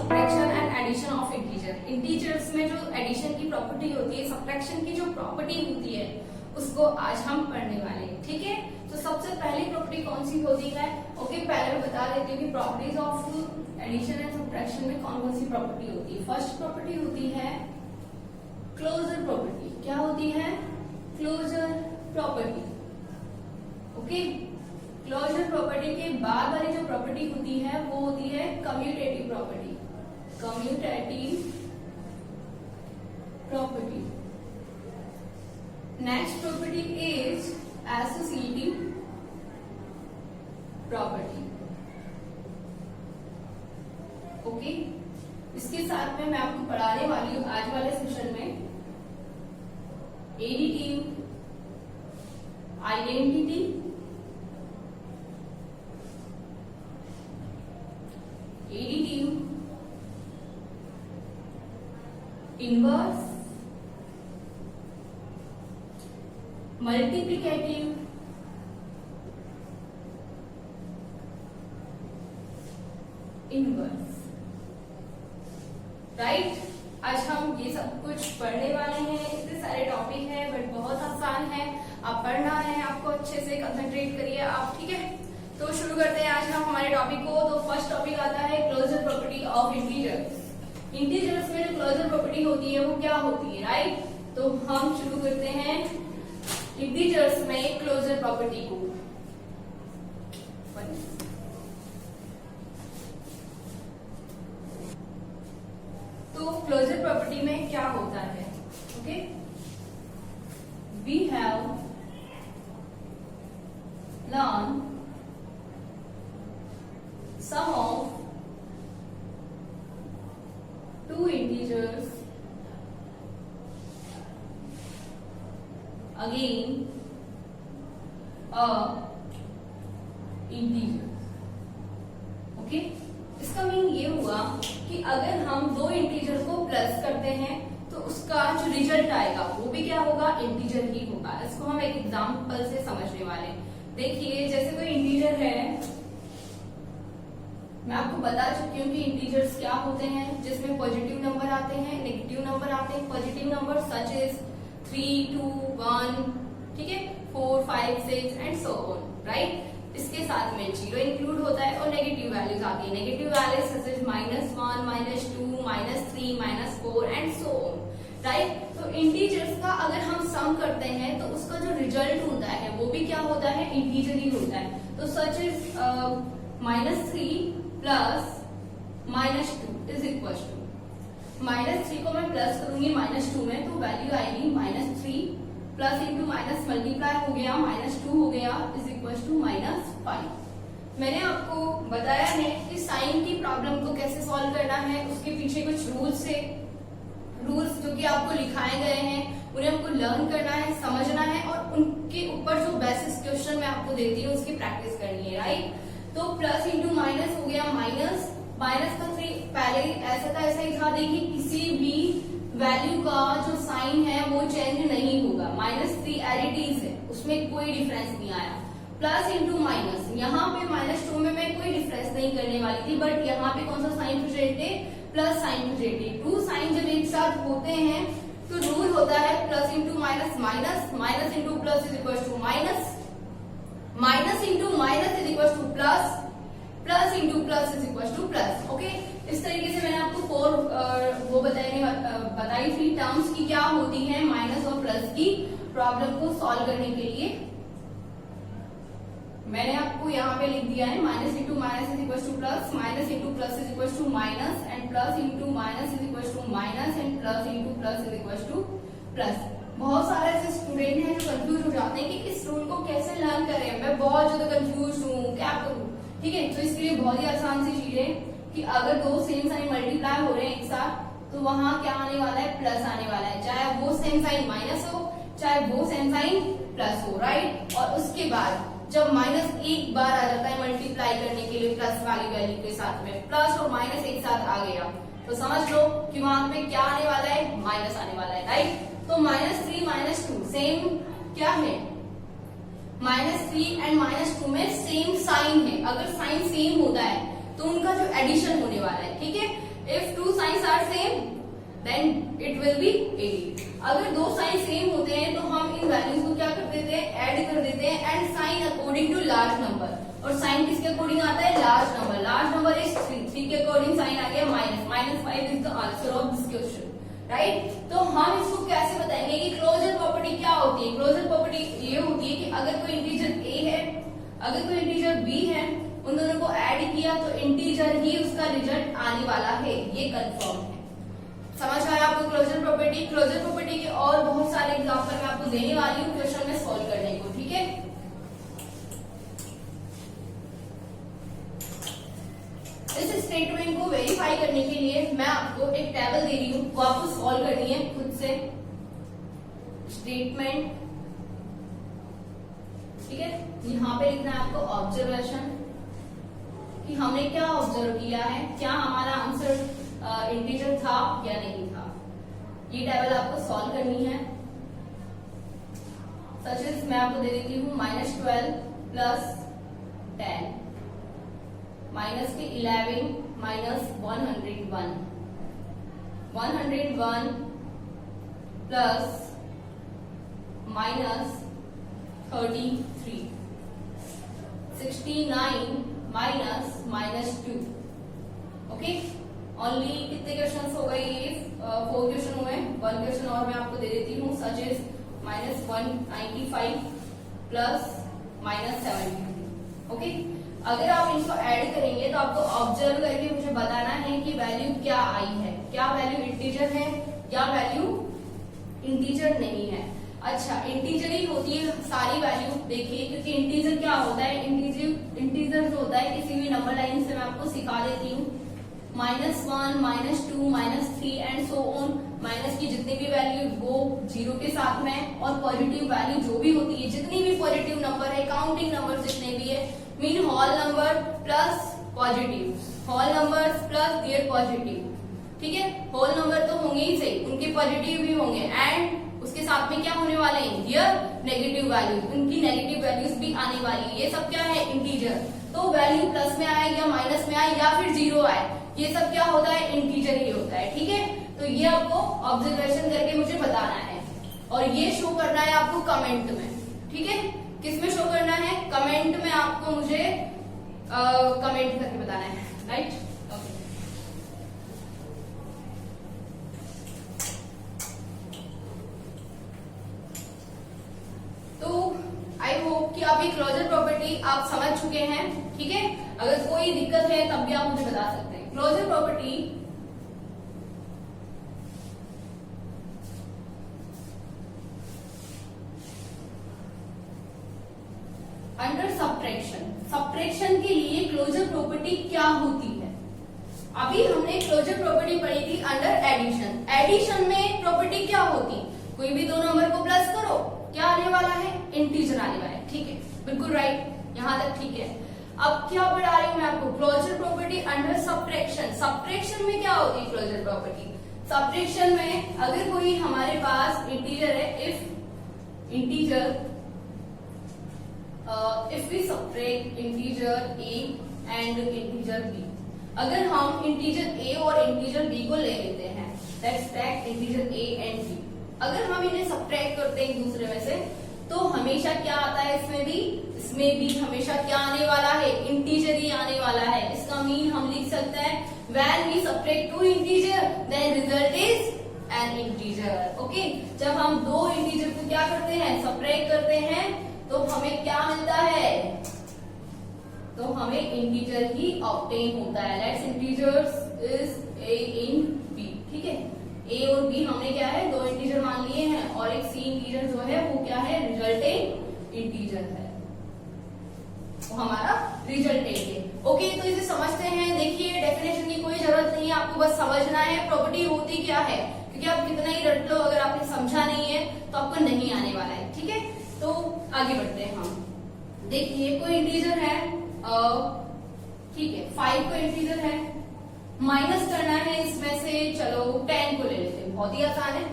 Subtraction and addition of integer. Integers में जो addition की प्रॉपर्टी होती है, सब्ट्रैक्शन की जो प्रॉपर्टी होती है, उसको आज हम पढ़ने वाले हैं। ठीक है, तो सबसे पहली प्रॉपर्टी कौन सी होती है? ओके, पहले मैं बता देती हूँ कि properties of addition and subtraction में कौन कौन सी प्रॉपर्टी होती है। फर्स्ट प्रॉपर्टी होती है क्लोजर प्रॉपर्टी। क्या होती है? Closure property. Okay, closure property के बाद वाली जो प्रॉपर्टी होती है वो होती है commutative property. Commutative property. Next property is associative property. Okay, इसके साथ में मैं आपको पढ़ाने वाली हूं आज वाले सेशन में additive identity, additive inverse, multiplicative inverse. Right, आज हम ये सब कुछ पढ़ने वाले हैं। इतने सारे टॉपिक है बट बहुत आसान है, आप पढ़ना है, आपको अच्छे से कंसंट्रेट करिए आप। ठीक है, तो शुरू करते हैं आज हम हमारे टॉपिक को। तो फर्स्ट टॉपिक आता है closure property of integers. Integers में जो क्लोजर प्रॉपर्टी होती है वो क्या होती है? राइट, तो हम शुरू करते हैं इंटीजर्स में क्लोजर प्रॉपर्टी को। तो क्लोजर प्रॉपर्टी में क्या होता है? Okay, we have learn sum of two integers again a integer. Okay, इसका मीनिंग ये हुआ कि अगर हम दो इंटीजर को प्लस करते हैं तो उसका जो रिजल्ट आएगा वो भी क्या होगा? इंटीजर ही होगा। इसको हम एक एग्जांपल से समझने वाले हैं। देखिए, जैसे कोई इंटीजर है, मैं आपको बता चुकी हूँ कि इंटीजर्स क्या होते हैं, जिसमें पॉजिटिव नंबर आते हैं, नेगेटिव नंबर आते हैं। पॉजिटिव नंबर सच इज 3, 2, 1, ठीक है, 4, 5, 6 एंड सो ऑन। राइट, इसके साथ में 0 इंक्लूड होता है और नेगेटिव वैल्यूज आती है। Negative values such is -1, -2, -3, -4 and so on. Right, तो इंटीजर्स का अगर हम सम करते हैं तो उसका जो रिजल्ट होता है वो भी क्या होता है? इंटीजर ही होता है। तो such is -3 plus -2 is equal to, -3 को मैं प्लस करूंगी -2 में तो वैल्यू आएगी -3 प्लस इंटू माइनस मल्टीप्लाई हो गया -2 हो गया इज इक्वल टू -5। मैंने आपको बताया है कि साइन की प्रॉब्लम को कैसे सॉल्व करना है, उसके पीछे कुछ रूल्स है। रूल्स जो कि आपको लिखाए गए हैं उन्हें आपको लर्न करना है, समझना है और उनके ऊपर जो बेसिस क्वेश्चन मैं आपको देती हूँ उसकी प्रैक्टिस करनी है। राइट, तो प्लस इंटू माइनस हो गया माइनस का 3 पहले ऐसा था ऐसा ही था। देखिए, किसी भी वैल्यू का जो साइन है वो चेंज नहीं होगा। -3 एरिटीज है, उसमें कोई डिफरेंस नहीं आया। प्लस इंटू माइनस, यहाँ पे -2 में मैं कोई डिफरेंस नहीं करने वाली थी, बट यहाँ पे कौन सा sign present? Plus sign present. Two sign जब एक साथ होते हैं तो रूल होता है plus into minus minus, minus into plus is equal to minus, minus into minus is equal to plus, plus into plus is equal to plus. Okay, इस तरीके से मैंने आपको 4 वो बताई थी टर्म्स की क्या होती है माइनस और प्लस की प्रॉब्लम को सॉल्व करने के लिए। मैंने आपको यहाँ पे लिख दिया है minus into minus is equal to plus, minus into plus is equal to minus and plus into minus is equal to minus and plus into plus is equal to plus. बहुत सारे ऐसे स्टूडेंट हैं जो confuse हो जाते हैं कि इस रूल को कैसे लर्न करें, मैं बहुत ज्यादा कंफ्यूज हूँ, क्या करूँ। ठीक है, तो इसके लिए बहुत ही आसान सी चीज है कि अगर दो सेम साइन मल्टीप्लाई हो रहे हैं एक साथ तो वहां क्या आने वाला है? प्लस आने वाला है, चाहे वो सेम साइन माइनस हो चाहे वो सेम साइन प्लस हो। राइट, और उसके बाद जब माइनस एक बार आ जाता है मल्टीप्लाई करने के लिए प्लस वाली वैल्यू के साथ में, प्लस और माइनस एक साथ आ गया तो समझ लो कि वहां पे क्या आने वाला है? माइनस आने वाला है। राइट, तो -3 -2 सेम क्या है? -3 एंड -2 में सेम साइन है। अगर साइन सेम होता है तो उनका जो एडिशन होने वाला है, ठीक है, if two signs are same then it will be 80। अगर दो साइन सेम होते हैं तो हम इन वैल्यूज को क्या कर देते हैं, ऐड कर देते हैं and sign according to large number. और साइन किसके अकॉर्डिंग आता है, large number. Large number is 3 के अकॉर्डिंग साइन आ गया -5 is the answer of this question, right. तो हम इसको कैसे बताएंगे कि क्लोजर प्रॉपर्टी क्या होती है। क्लोजर प्रॉपर्टी ये होती है कि अगर कोई इंटीजर a है, अगर कोई इंटीजर b है, उन दोनों को ऐड किया तो इंटीजर ही उसका रिजल्ट आने वाला है, ये कंफर्म है। समझ आया आपको क्लोजर प्रॉपर्टी। क्लोजर प्रॉपर्टी के और बहुत सारे एग्जांपल मैं आपको देने वाली हूँ क्वेश्चन में सॉल्व करने को, ठीक है। इस स्टेटमेंट को वेरीफाई करने के लिए मैं आपको एक टेबल दे रही हूँ, वो आपको सॉल्व करनी है खुद से। स्टेटमेंट, ठीक है, यहाँ पे लिखना है आपको ऑब्जर्वेशन कि हमने क्या ऑब्जर्व किया है, क्या हमारा आंसर इंटीजर था या नहीं था। ये टेबल आपको सॉल्व करनी है। सच इज मैं आपको दे देती हूँ -12 + 10 माइनस के 11 -101 101 प्लस -33 69 -2। ओके, ओनली कितने क्वेश्चन हो गए, 4 क्वेश्चन हुए। 1 क्वेश्चन और मैं आपको दे देती हूँ, सच इज -195 प्लस -73। ओके, अगर आप इनको ऐड करेंगे तो आपको ऑब्जर्व करके मुझे बताना है कि वैल्यू क्या आई है, क्या वैल्यू इंटीजर है या वैल्यू इंटीजर नहीं है। अच्छा, इंटीजर ही होती है सारी वैल्यू, देखिए, क्योंकि इंटीजर क्या होता है, इंटीजर जो होता है किसी भी नंबर लाइन से मैं आपको सिखा देती हूँ, -1 -2 -3 एंड सो ऑन। माइनस की जितनी भी वैल्यू वो 0 के साथ में, और पॉजिटिव वैल्यू जो भी होती है, जितनी भी पॉजिटिव नंबर है, काउंटिंग नंबर जितने भी है, mean whole number plus positive, whole number plus their positive, ठीक है। होल नंबर तो होंगे ही सही, उनके पॉजिटिव भी होंगे, एंड उसके साथ में क्या होने वाले हैं, देयर नेगेटिव वैल्यूज, उनकी नेगेटिव वैल्यूज भी आने वाली है। ये सब क्या है, इंटीजर। तो वैल्यू प्लस में आए या माइनस में आए या फिर 0 आए, ये सब क्या होता है, इंटीजर ही होता है, ठीक है। तो ये आपको ऑब्जर्वेशन करके मुझे बताना है, और ये शो करना है आपको कमेंट में, ठीक है। किसमें शो करना है, कमेंट में आपको मुझे कमेंट करके बताना है, राइट। ओके, तो आई होप कि अभी क्लोजर प्रॉपर्टी आप समझ चुके हैं, ठीक है। अगर कोई दिक्कत है तब भी आप मुझे बता सकते हैं। Closure property under subtraction, subtraction के लिए क्लोजर प्रॉपर्टी क्या होती है। अभी हमने क्लोजर प्रॉपर्टी पढ़ी थी अंडर एडिशन। एडिशन में प्रॉपर्टी क्या होती, कोई भी दो नंबर को प्लस करो, क्या आने वाला है, इंटीजर आने वाला है, ठीक है, बिल्कुल राइट, यहां तक ठीक है। अब क्या पढ़ा रही हूं मैं आपको, closure property under subtraction. Subtraction में क्या होती है क्लोजर प्रॉपर्टी, सब्ट्रैक्शन में अगर कोई हमारे पास इंटीजर है, if we subtract integer a and integer b, अगर हम इंटीजर a और इंटीजर b को ले लेते हैं, let's take integer a and b, अगर हम इन्हें सब्ट्रैक्ट करते हैं एक दूसरे में से, तो हमेशा क्या आता है, इसमें भी हमेशा क्या आने वाला है, इंटीजर ही आने वाला है। इसका मीन हम लिख सकते हैं when we subtract two integer then result is an integer। Okay, जब हम दो इंटीजर को क्या करते हैं, सब्ट्रैक्ट करते हैं, तो हमें क्या मिलता है, तो हमें इंटीजर ही ऑब्टेन होता है। Let's integers is a in b, ठीक है। a और b हमने क्या है, दो इंटीजर मान लिए हैं, और एक c इंटीजर जो है वो क्या है, रिजल्टेंट इंटीजर है, वो हमारा रिजल्टेंट है। ओके, तो इसे समझते हैं। देखिए, डेफिनेशन की कोई जरूरत नहीं है, आपको बस समझना है प्रॉपर्टी होती क्या है, क्योंकि आप कितना ही रट लो, अगर आपने समझा नहीं है तो आपको नहीं आने वाला है, ठीक है। तो आगे बढ़ते हैं हम। देखिए, कोई इंटीजर है, ठीक है, 5 को इंटीजर है, माइनस करना है इसमें से, चलो 10 को ले लेते हैं, बहुत ही आसान है।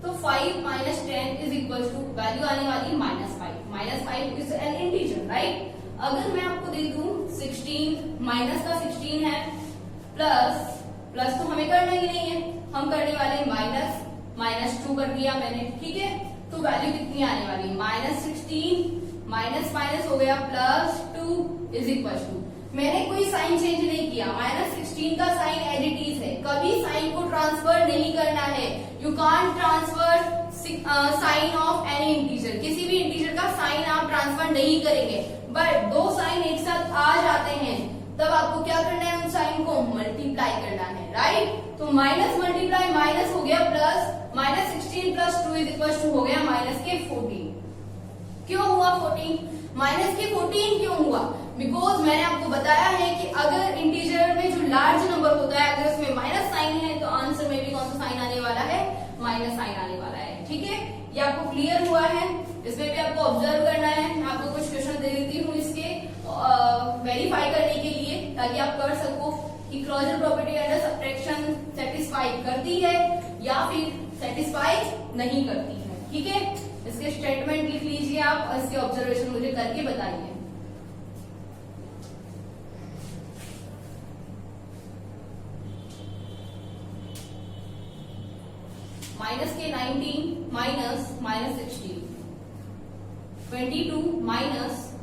तो 5 - 10 इज इक्वल टू, वैल्यू आने वाली है -5। -5 इज एन इंटीजर, राइट। अगर मैं आपको दे दूं 16, माइनस का 16 है, प्लस प्लस तो हमें करना ही नहीं है, हम करने वाले माइनस, -2 कर दिया मैंने, ठीक है। तो वैल्यू कितनी आने वाली है, -16 माइनस माइनस हो गया +2 इज इक्वल टू, मैंने कोई साइन चेंज नहीं किया, -16 का साइन एज इट इज है, कभी साइन को ट्रांसफर नहीं करना है। You can't transfer sign of any integer, किसी भी इंटीजर का साइन आप ट्रांसफर नहीं करेंगे, बट दो साइन एक साथ आ जाते हैं तब आपको क्या करना है, उन साइन को मल्टीप्लाई करना है, राइट। तो माइनस मल्टीप्लाई माइनस हो गया प्लस, -16 + 2 इज इक्वल टू हो गया -14। क्यों हुआ 14? -14 क्यों हुआ? बिकॉज मैंने आपको बताया है कि अगर इंटीजर में जो लार्ज नंबर होता है अगर उसमें माइनस साइन है तो आंसर में भी कौन सा साइन आने वाला है, माइनस साइन आने वाला है, ठीक है। ये आपको क्लियर हुआ है, इसमें भी आपको ऑब्जर्व करना है। मैं आपको कुछ क्वेश्चन दे देती हूँ इसके वेरीफाई करने के लिए, ताकि आप कर सको कि closure property under subtraction satisfy करती है या फिर सेटिस्फाई नहीं करती है, ठीक है। इसके स्टेटमेंट लिख लीजिए आप और इसके ऑब्जर्वेशन मुझे करके बताइए। -19 माइनस -16, 22 माइनस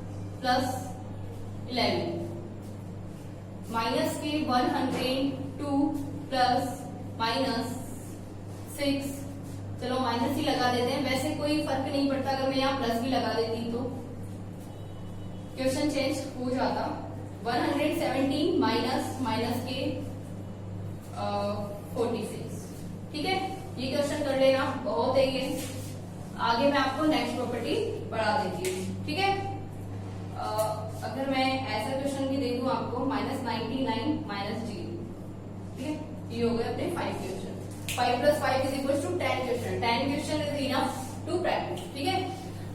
+11, -102 प्लस -6, चलो माइनस ही लगा देते हैं, वैसे कोई फर्क नहीं पड़ता अगर मैं यहाँ प्लस भी लगा देती तो क्वेश्चन चेंज हो जाता। 117 माइनस के 46, ठीक है। ये क्वेश्चन कर लेना, बहुत है ये। आगे मैं आपको नेक्स्ट प्रॉपर्टी बढ़ा देती हूँ, ठीक है। अगर मैं ऐसा क्वेश्चन भी दे दूं आपको, -99 -0, ठीक है। ये हो गए अपने 5 question, 5 + 5 is equal to 10 question, 10 question is enough to practice, ठीक है।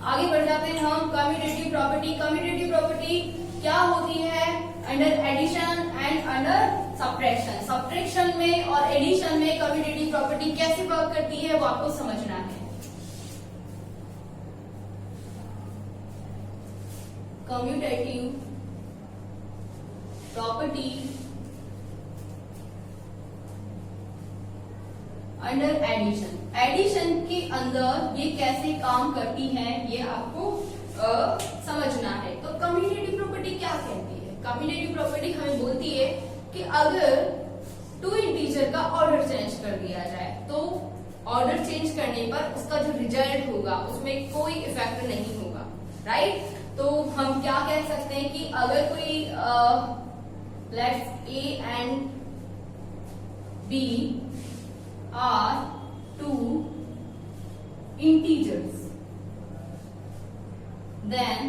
आगे बढ़ जाते हैं हम कम्यूटेटिव प्रॉपर्टी। कम्यूटेटिव प्रॉपर्टी क्या होती है under addition and under subtraction. Subtraction में और एडिशन में कम्यूटेटिव प्रॉपर्टी कैसे वर्क करती है वो आपको समझना है। Commutative property under addition, addition के अंदर ये कैसे काम करती है ये आपको समझना है। तो कम्यूटेटिव प्रॉपर्टी क्या कहती है? कम्यूटेटिव प्रॉपर्टी हमें बोलती है कि अगर 2 इंटीजर का ऑर्डर चेंज कर दिया जाए तो ऑर्डर चेंज करने पर उसका जो रिजल्ट होगा उसमें कोई इफेक्ट नहीं होगा, राइट। तो हम क्या कह सकते हैं कि अगर कोई let's A and B are 2 integers, then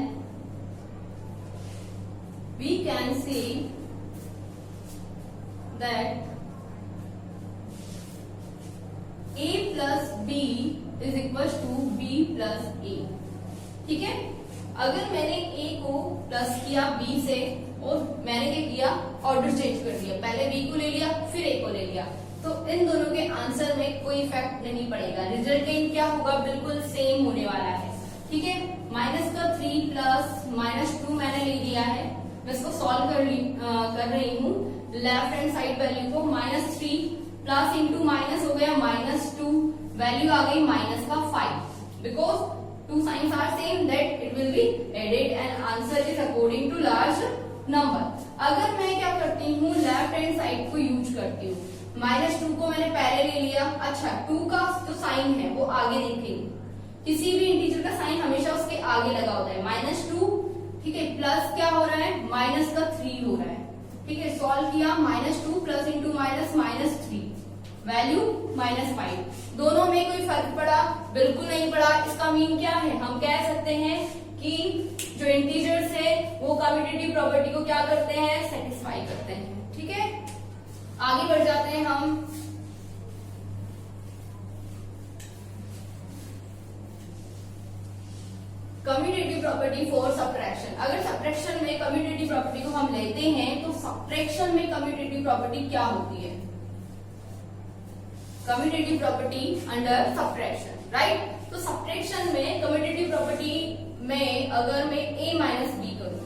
we can say that A plus B is equal to B plus A, ठीक है। अगर मैंने A को प्लस किया B से और मैंने क्या किया, ऑर्डर चेंज कर दिया, पहले B को ले लिया फिर A को ले लिया, तो इन दोनों के आंसर में कोई इफेक्ट नहीं पड़ेगा, रिजल्ट क्या होगा, बिल्कुल सेम होने वाला है, ठीक है। -3 प्लस -2 मैंने ले लिया है, मैं इसको सॉल्व कर रही हूँ। लेफ्ट हैंड साइड वैल्यू को -3 प्लस इंटू माइनस हो गया -2, वैल्यू आ गई -5, because 2 signs are same that it will be added and answer is according to large number. अगर मैं क्या करती हूँ, लेफ्ट हैंड साइड को यूज करती हूँ, -2 को मैंने पहले ले लिया, अच्छा 2 का जो साइन है वो आगे देखेंगे, किसी भी इंटीजर का साइन हमेशा उसके आगे लगा होता है, -2, ठीक है, प्लस क्या हो रहा है, -3 हो रहा है, ठीक है। सॉल्व किया, -2 प्लस इंटू माइनस -3, वैल्यू -5, दोनों में कोई फर्क पड़ा, बिल्कुल नहीं पड़ा। इसका मीन क्या है, हम कह सकते हैं कि जो इंटीजर्स है वो कम्यूटेटिव प्रॉपर्टी को क्या करते हैं, सेटिस्फाई करते हैं, ठीक है। आगे बढ़ जाते हैं हम। Commutative property for subtraction. अगर सब्ट्रैक्शन में कम्यूटेटिव प्रॉपर्टी को हम लेते हैं तो सब्ट्रैक्शन में कम्यूटेटिव प्रॉपर्टी क्या होती है, commutative property under subtraction, right. तो सब्ट्रैक्शन में कम्यूटेटिव प्रॉपर्टी में अगर मैं A माइनस B करूं,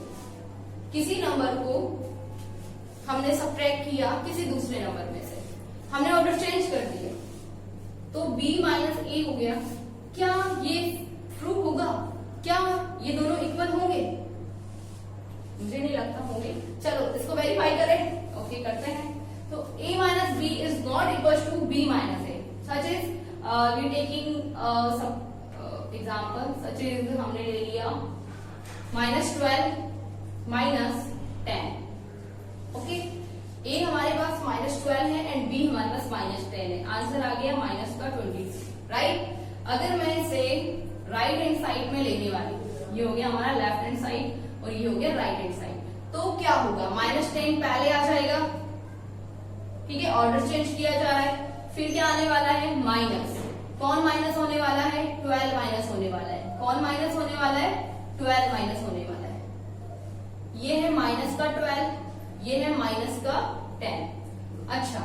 किसी नंबर को हमने सब्ट्रैक्ट किया किसी दूसरे नंबर में से, हमने ऑर्डर चेंज कर दिया, तो b माइनस a हो गया। क्या ये ट्रू होगा? क्या ये दोनों इक्वल होंगे? मुझे नहीं लगता होंगे। चलो इसको वेरीफाई करें। ओके करते हैं। तो a minus b is not equal to b minus a। Such is we taking some example, such is हमने ले लिया -12 माइनस 10। ओके, a हमारे पास -12 है एंड b हमारे पास -10 है। आंसर आ गया माइनस का 20, राइट। अगर मैं इसे राइट हैंड साइड में लेने वाली, ये हो गया हमारा लेफ्ट हैंड साइड और ये हो गया राइट हैंड साइड, तो क्या होगा? -10 पहले आ जाएगा, ठीक है, ऑर्डर चेंज किया जा रहा है। फिर क्या आने वाला है? माइनस। कौन माइनस होने वाला है? 12 माइनस होने वाला है। कौन माइनस होने वाला है? 12 माइनस होने वाला है। ये है माइनस का 12, ये है माइनस का 10। अच्छा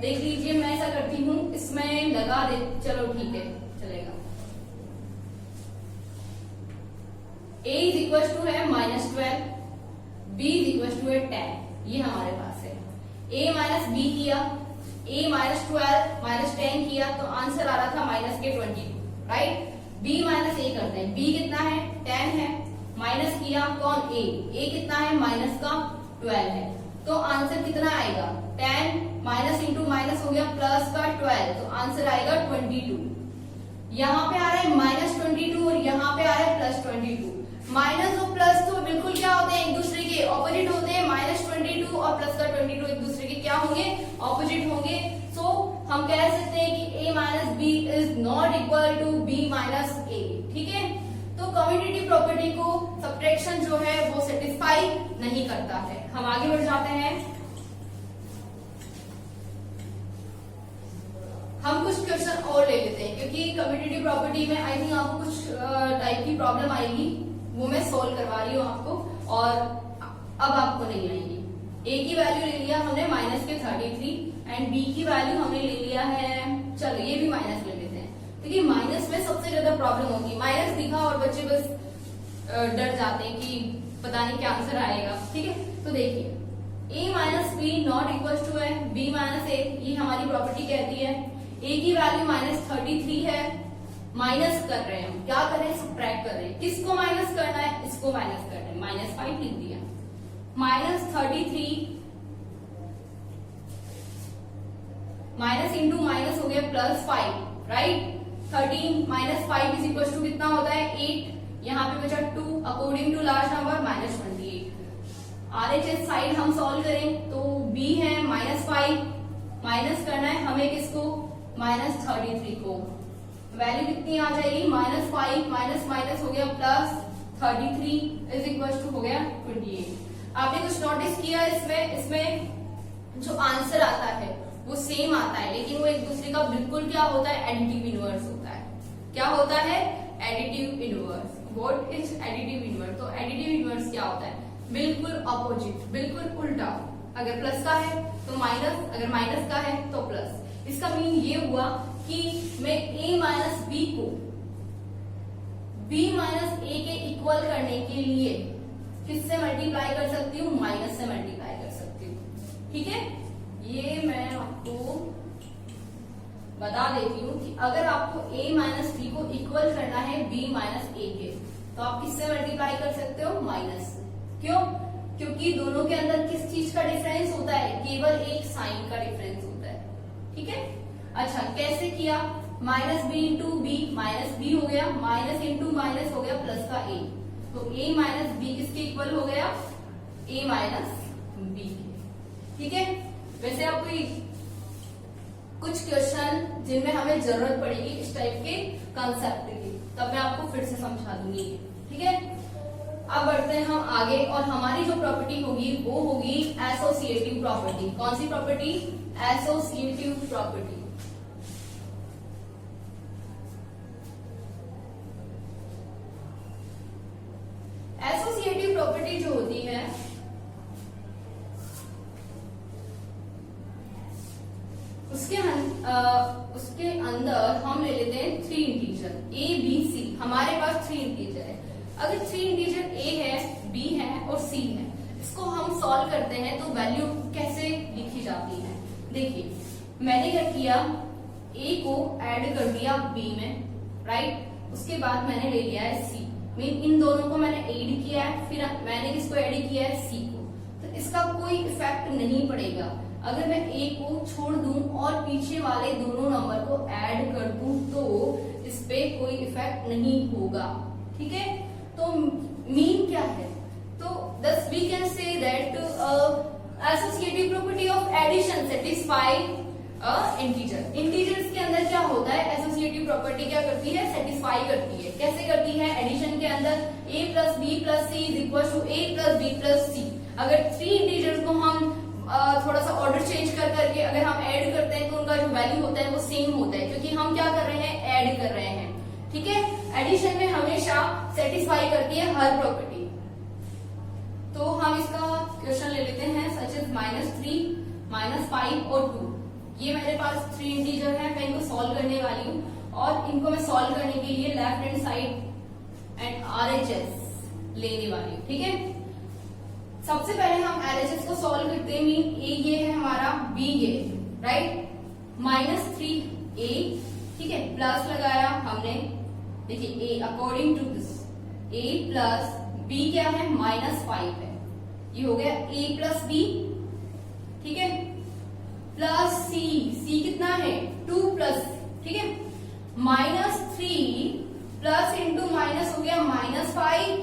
देख लीजिए, मैं ऐसा करती हूं, इसमें लगा दे, चलो ठीक है चलेगा। a इज इक्वल टू है -12, b इज इक्वल टू है 10, ये हमारे पास है। a माइनस b किया, a -12 -10 किया, तो आंसर आ रहा था माइनस के 22, राइट। b माइनस a करते हैं, b कितना है? 10 है, माइनस किया कौन? a कितना है? माइनस का 12 है, तो आंसर कितना आएगा? 10 माइनस इंटू माइनस हो गया प्लस का 12, तो आंसर आएगा 22। यहाँ पे आ रहा है -22 और यहाँ पे आ रहा है +22। माइनस और प्लस तो बिल्कुल क्या होते हैं? एक दूसरे के ऑपोजिट होते हैं। -22 और प्लस का 22 एक दूसरे के क्या होंगे? ऑपोजिट होंगे। सो हम कह सकते हैं कि a minus b is not equal to b minus a, ठीक है। तो कम्युटेटिव प्रॉपर्टी को सब्ट्रैक्शन जो है वो सेटिस्फाई नहीं करता है। हम आगे बढ़ जाते हैं। हम कुछ क्वेश्चन और ले लेते हैं, क्योंकि कम्युटेटिव प्रॉपर्टी में आई थिंक आपको कुछ टाइप की प्रॉब्लम आएगी, वो मैं सोल्व करवा रही हूँ आपको, और अब आपको नहीं आएगी। a की वैल्यू ले लिया हमने माइनस के 33 एंड b की वैल्यू हमने ले लिया है, चलो ये भी माइनस ले लेते हैं, क्योंकि माइनस में सबसे ज्यादा प्रॉब्लम होगी। माइनस दिखा और बच्चे बस डर जाते हैं कि पता नहीं क्या आंसर आएगा, ठीक है। तो देखिए a minus b not equal to है b माइनस a, ये हमारी प्रॉपर्टी कहती है। a की वैल्यू -33 है, माइनस कर रहे हैं हम, क्या कर रहे हैं? सब्ट्रैक्ट कर रहे हैं। किसको माइनस करना है? इसको माइनस करना है, -5 लिख दिया। -33 माइनस इंटू माइनस हो गया +5, right. 13 minus 5 is equal to कितना होता है? 8, यहाँ पे बचा 2, according to large number -28। RHS side हम सॉल्व करें तो b है -5, माइनस करना है हमें किसको? -33 को। वैल्यू कितनी आ जाएगी? -5 माइनस माइनस हो गया +33 इज इक्वल टू हो गया 28। आपने कुछ नोटिस किया इसमें जो आंसर आता है वो सेम आता है, लेकिन वो एक दूसरे का बिल्कुल क्या होता है? एडिटिव इनवर्स होता है। क्या होता है? Additive inverse. What is additive inverse? तो एडिटिव इनवर्स क्या होता है? बिल्कुल अपोजिट, बिल्कुल उल्टा। अगर प्लस का है तो माइनस, अगर माइनस का है तो प्लस। इसका मीन ये हुआ कि मैं a माइनस बी को b माइनस a के इक्वल करने के लिए किससे मल्टीप्लाई कर सकती हूँ? माइनस से मल्टीप्लाई कर सकती हूँ, ठीक है। ये मैं आपको बता देती हूँ कि अगर आपको a माइनस बी को इक्वल करना है b माइनस a के, तो आप किससे मल्टीप्लाई कर सकते हो? माइनस। क्यों? क्योंकि दोनों के अंदर किस चीज का डिफरेंस होता है? केवल एक साइन का डिफरेंस होता है, ठीक है। अच्छा कैसे किया? Minus b into b, minus b हो गया, माइनस इंटू माइनस हो गया प्लस का a, तो a माइनस बी किसके इक्वल हो गया? a माइनस बी, ठीक है। वैसे आपको कुछ क्वेश्चन जिनमें हमें जरूरत पड़ेगी इस टाइप के कंसेप्ट की, तब मैं आपको फिर से समझा दूंगी, ठीक है। अब बढ़ते हैं हम आगे, और हमारी जो प्रॉपर्टी होगी वो होगी एसोसिएटिव प्रॉपर्टी। कौन सी property? Associative property. Associative property जो होती है उसके अंदर हम ले लेते हैं 3 इंटीजर a b c। हमारे पास 3 इंटीजर है। अगर 3 इंटीजर a है, b है और c है, इसको हम सॉल्व करते हैं तो वैल्यू कैसे लिखी जाती है? देखिए मैंने क्या किया, ए को ऐड कर दिया बी में, राइट। उसके बाद मैंने ले लिया है सी, मीन इन दोनों को मैंने ऐड किया है, फिर मैंने किसको ऐड किया है, सी को। तो इसका कोई इफेक्ट नहीं पड़ेगा अगर मैं ए को छोड़ दूं और पीछे वाले दोनों नंबर को ऐड कर दूं, तो इस पे कोई इफेक्ट नहीं होगा, ठीक है। तो मीन क्या है, तो thus we can say that associative property of addition satisfy integer. Integers के अंदर क्या होता है, एसोसिएटिव प्रॉपर्टी क्या करती है, सेटिस्फाई करती है। कैसे करती है, एडिशन के अंदर a plus B plus C is equal to A plus B plus C. अगर थ्री इंटीजर्स को हम थोड़ा सा ऑर्डर चेंज कर करके अगर हम ऐड करते हैं तो उनका जो वैल्यू होता है वो सेम होता है, क्योंकि हम क्या कर रहे हैं, ऐड कर रहे हैं, ठीक है। एडिशन में हमेशा सेटिस्फाई करती है हर प्रॉपर्टी। तो हम इसका क्वेश्चन ले लेते हैं, सच इज -3, -5 और 2। ये मेरे पास 3 इंटीजर है, मैं इनको सॉल्व करने वाली हूँ और इनको मैं सॉल्व करने के लिए left hand side and RHS लेने वाली हूँ, ठीक है। सबसे पहले हम RHS को सॉल्व करते हैं, मीन ए ये है हमारा, बी ये, राइट। -3a, ठीक है, प्लस लगाया हमने, देखिए A according to this a plus B क्या है, -5 है, ये हो गया a प्लस बी, ठीक है, प्लस सी कितना है, 2 प्लस, ठीक है, -3 प्लस इंटू माइनस हो गया -5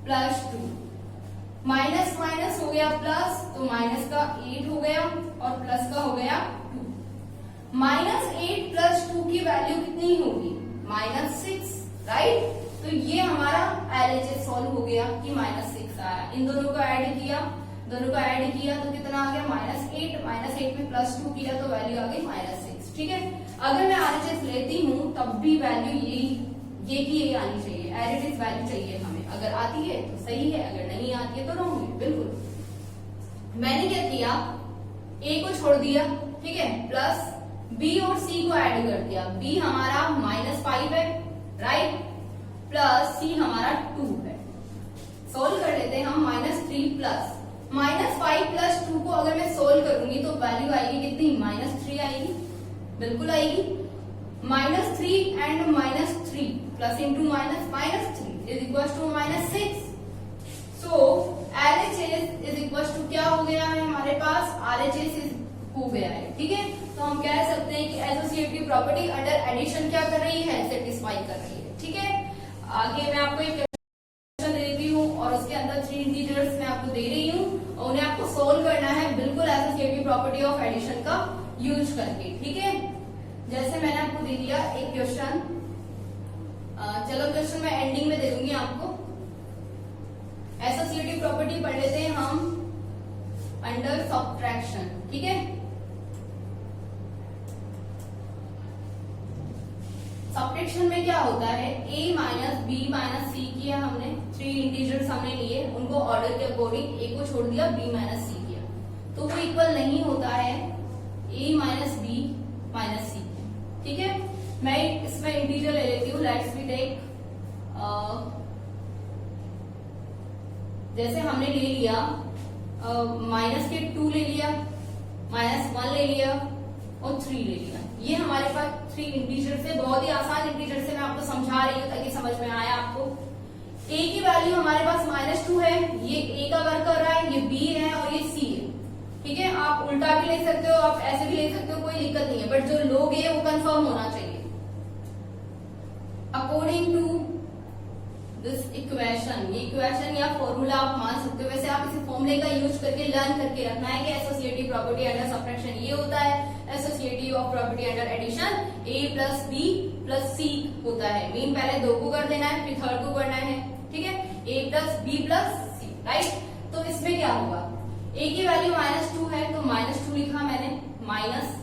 प्लस 2, माइनस माइनस हो गया प्लस, तो माइनस का 8 हो गया और प्लस का हो गया 2। -8 प्लस 2 की वैल्यू कितनी होगी, -6, राइट। तो ये हमारा LHS सॉल्व हो गया कि -6 आया। इन दोनों को ऐड किया, तो कितना आ गया, -8 में प्लस 2 किया तो वैल्यू आ गई -6, ठीक है। अगर मैं RHS लेती हूँ तब भी वैल्यू ये की यही आनी चाहिए, एडिटिव वैल्यू चाहिए हमें। अगर आती है तो सही है, अगर नहीं आती है तो रॉन्ग है, बिल्कुल। मैंने क्या किया, ए को छोड़ दिया, ठीक है, प्लस बी और सी को ऐड कर दिया। बी हमारा -5 है, राइट, प्लस सी हमारा 2 है। सोल्व कर लेते हैं हम, -3 प्लस -5 प्लस 2 को अगर मैं सोल्व करूंगी तो वैल्यू आएगी कितनी, -3 आएगी, बिल्कुल आएगी। -3 and -3 plus into -3 is equal to -6। So LHS is equal to क्या हो गया है हमारे पास, RHS हो गया है, ठीक है। तो हम कह सकते हैं कि एसोसिएटिव प्रॉपर्टी अंडर एडिशन क्या कर रही है, सेटिस्फाई कर रही है, ठीक है। आगे मैं आपको एक क्वेश्चन दे देती हूँ और उसके अंदर 3 इंटीजर्स मैं आपको दे रही हूँ और उन्हें आपको सोल्व करना है बिल्कुल एसोसिएटिव प्रॉपर्टी ऑफ एडिशन का यूज करके, ठीक है। जैसे मैंने आपको दे दिया एक क्वेश्चन, चलो क्वेश्चन मैं एंडिंग में दे दूंगी आपको। एसोसिएटिव प्रॉपर्टी पढ़ लेते हैं हम अंडर सब्ट्रैक्शन, ठीक है। सब्ट्रैक्शन में क्या होता है, a माइनस बी माइनस सी किया हमने, 3 इंटीजर्स हमने लिए, उनको ऑर्डर के अकॉर्डिंग a को छोड़ दिया, b माइनस सी किया, तो वो इक्वल नहीं होता है a माइनस बी माइनस सी, ठीक है। मैं इसमें इंटीजर ले लेती हूँ, लेट्स वी टेक, जैसे हमने ले लिया माइनस के 2 ले लिया, -1 ले लिया और 3 ले लिया। ये हमारे पास 3 इंटीजर से, बहुत ही आसान इंटीजर से मैं आपको समझा रही हूँ ताकि समझ में आया आपको। a की वैल्यू हमारे पास -2 है, ये a का वर्क कर रहा है, ये b है और ये c है, ठीक है। आप उल्टा भी ले सकते हो, आप ऐसे भी ले सकते हो, कोई दिक्कत नहीं है, बट जो लोग है वो कंफर्म होना चाहिए। अकॉर्डिंग टू दिस इक्वेशन, ये इक्वेशन या फॉर्मूला आप मान सकते हो, वैसे आप इस फॉर्मूले का यूज करके लर्न करके रखना है कि एसोसिएटिव प्रॉपर्टी अंडर सब्ट्रैक्शन ये होता है, associative of property under addition a plus B plus C होता है। मीन पहले 2 को कर देना है, फिर थर्ड को करना है, ठीक है, a plus B plus c, right. तो इसमें क्या होगा, a की वैल्यू -2 है तो -2 लिखा मैंने, माइनस,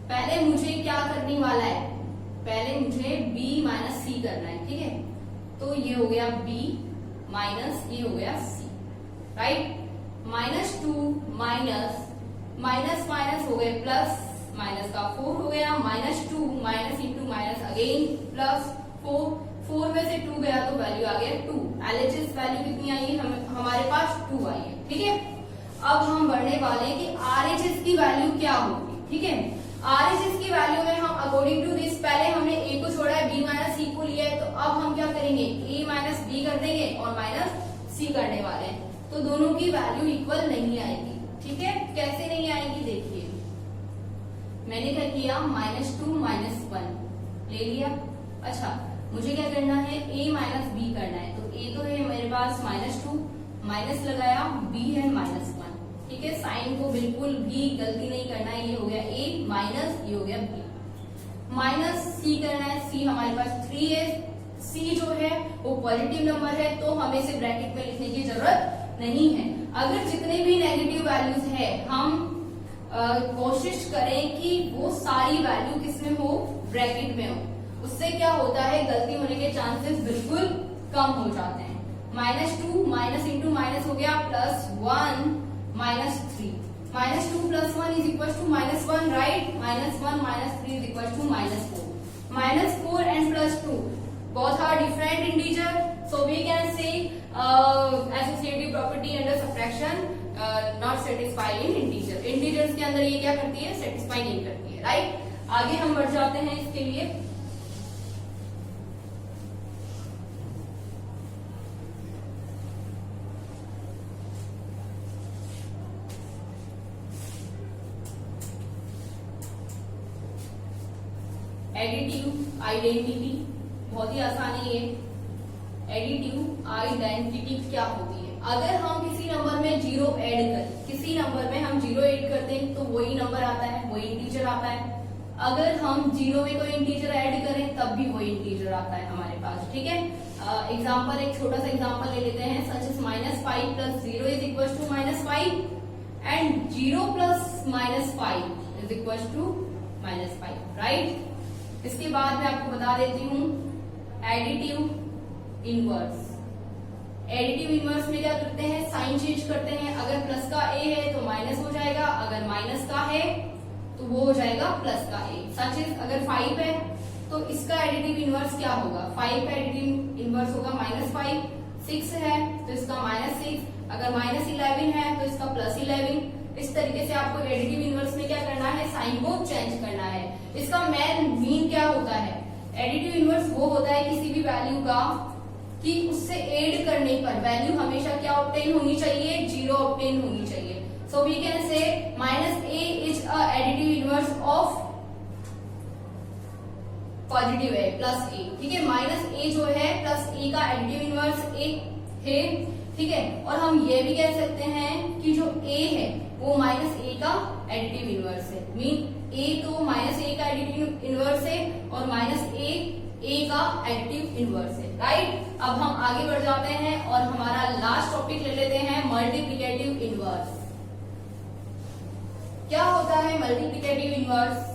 पहले मुझे क्या करने वाला है, पहले मुझे b माइनस सी करना है, ठीक है। तो ये हो गया b माइनस ये हो गया c, राइट। -2 माइनस माइनस हो गए प्लस, माइनस का 4 हो गया, -2 minus into minus again plus 4 में से 2 गया तो वैल्यू आ गया 2। LHS वैल्यू कितनी आई है, हमारे पास 2 आई है, ठीक है। अब हम बढ़ने वाले हैं कि RHS की वैल्यू क्या होगी, ठीक है। RHS की वैल्यू में हम अकॉर्डिंग टू दिस, पहले हमने a को छोड़ा है, b माइनस c को लिया है, तो अब हम क्या करेंगे, a माइनस b कर देंगे और माइनस c करने वाले हैं, तो दोनों की वैल्यू इक्वल नहीं आएगी। ठीक है, कैसे नहीं आएगी देखिए, मैंने क्या किया, -2 -1 ले लिया। अच्छा, मुझे क्या करना है, a माइनस b करना है, तो a तो है मेरे पास -2, माइनस लगाया, b है -1। ठीक है, साइन को बिल्कुल भी गलती नहीं करना है, ये हो गया a माइनस, ये हो गया b। माइनस c करना है, c हमारे पास 3 है, c जो है वो पॉजिटिव नंबर है, तो हमें इसे ब्रैकेट में लिखने की जरूरत नहीं है। अगर जितने भी नेगेटिव वैल्यूज है, हम कोशिश करें कि वो सारी वैल्यू किसमें हो, ब्रैकेट में हो, उससे क्या होता है, गलती होने के चांसेस बिल्कुल कम हो जाते हैं। -2 माइनस इंटू माइनस हो गया +1 -3, -2 + 1 is equal to -1, right, -1 -3 is equal to -4, -4 and +2 both are different integer, so we can say associative property under subtraction not satisfy in integer। integers के अंदर ये क्या करती है, satisfy नहीं करती है, राइट। आगे हम बढ़ जाते हैं इसके लिए। एडिटिव आइडेंटिटी, बहुत ही आसान है ये। एडिटिव आइडेंटिटी क्या होती है, अगर हम किसी नंबर में 0 ऐड करें, किसी नंबर में हम 0 ऐड करते हैं तो वही नंबर आता है, वही इंटीजर आता है। अगर हम 0 में कोई इंटीजर ऐड करें तब भी वही इंटीजर आता है हमारे पास। ठीक है, एग्जांपल, एक छोटा सा एग्जांपल ले लेते हैं, such is -5 + 0 is equal to -5 and 0 + -5 is equal to -5, right. इसके बाद मैं आपको बता देती हूँ एडिटिव इनवर्स। एडिटिव इनवर्स में क्या करते हैं, साइन चेंज करते हैं, अगर प्लस का a है तो माइनस हो जाएगा, अगर माइनस का है तो वो हो जाएगा प्लस का a। सच इज अगर 5 है तो इसका एडिटिव इनवर्स क्या होगा, 5 का एडिटिव इनवर्स होगा -5, 6 है तो इसका -6, अगर -11 है तो इसका +11। इस तरीके से आपको एडिटिव इनवर्स में क्या करना है, साइन को चेंज करना है। इसका मेन मीन क्या होता है, एडिटिव इनवर्स वो होता है किसी भी वैल्यू का कि उससे ऐड करने पर वैल्यू हमेशा क्या ऑब्टेन होनी चाहिए, 0 ऑब्टेन होनी चाहिए। So we can say -a is a additive inverse of positive a plus a। ठीक है, -a जो है प्लस a का एडिटिव इनवर्स a है। ठीक है, और हम ये भी कह सकते हैं कि जो a है वो -a का एडिटिव इनवर्स है, मीन a तो -a का एडिटिव इनवर्स है और -a का एडिटिव इनवर्स है, राइट। अब हम आगे बढ़ जाते हैं और हमारा लास्ट टॉपिक ले लेते हैं मल्टीप्लिकेटिव इनवर्स। क्या होता है मल्टीप्लिकेटिव इनवर्स,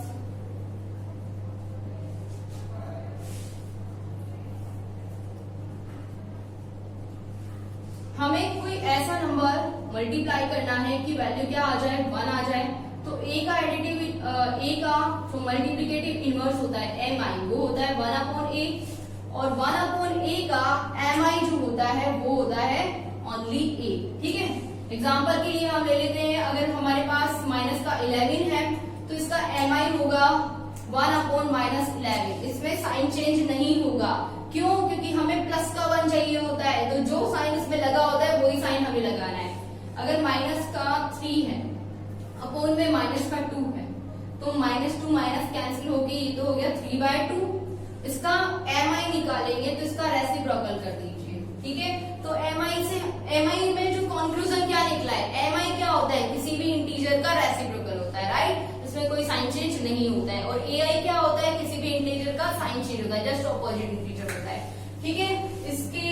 हमें कोई ऐसा नंबर मल्टीप्लाई करना है कि वैल्यू क्या आ जाए, 1 आ जाए, तो a का एडिटिव a का जो मल्टीप्लिकेटिव इनवर्स होता है mi, वो होता है 1/a, और 1/a का mi जो होता है वो होता है ओनली a। ठीक है, एग्जांपल के लिए हम ले लेते हैं, अगर हमारे पास माइनस का 11 है तो इसका mi होगा 1/-11, इसमें साइन चेंज नहीं होगा। क्यों, क्योंकि हमें प्लस का 1 चाहिए होता है, तो जो साइन इसमें लगा होता है वही साइन हमें लगाना है। अगर माइनस का 3 है अपोन में माइनस का 2 है तो -2 माइनस कैंसिल होगी, ये तो हो गया 3/2। इसका mi निकालेंगे तो इसका रेसिप्रोकल कर दीजिए। ठीक है, तो mi में जो कंक्लूजन क्या निकला है, mi क्या होता है, किसी भी इंटीजर का रेसिप्रोकल होता है, राइट, इसमें कोई साइन चेंज नहीं होता है। और ai क्या होता है, किसी भी इंटीजर का साइन चेंज होता है, जस्ट ऑपोजिट इंटीजर होता है। ठीक है, इसके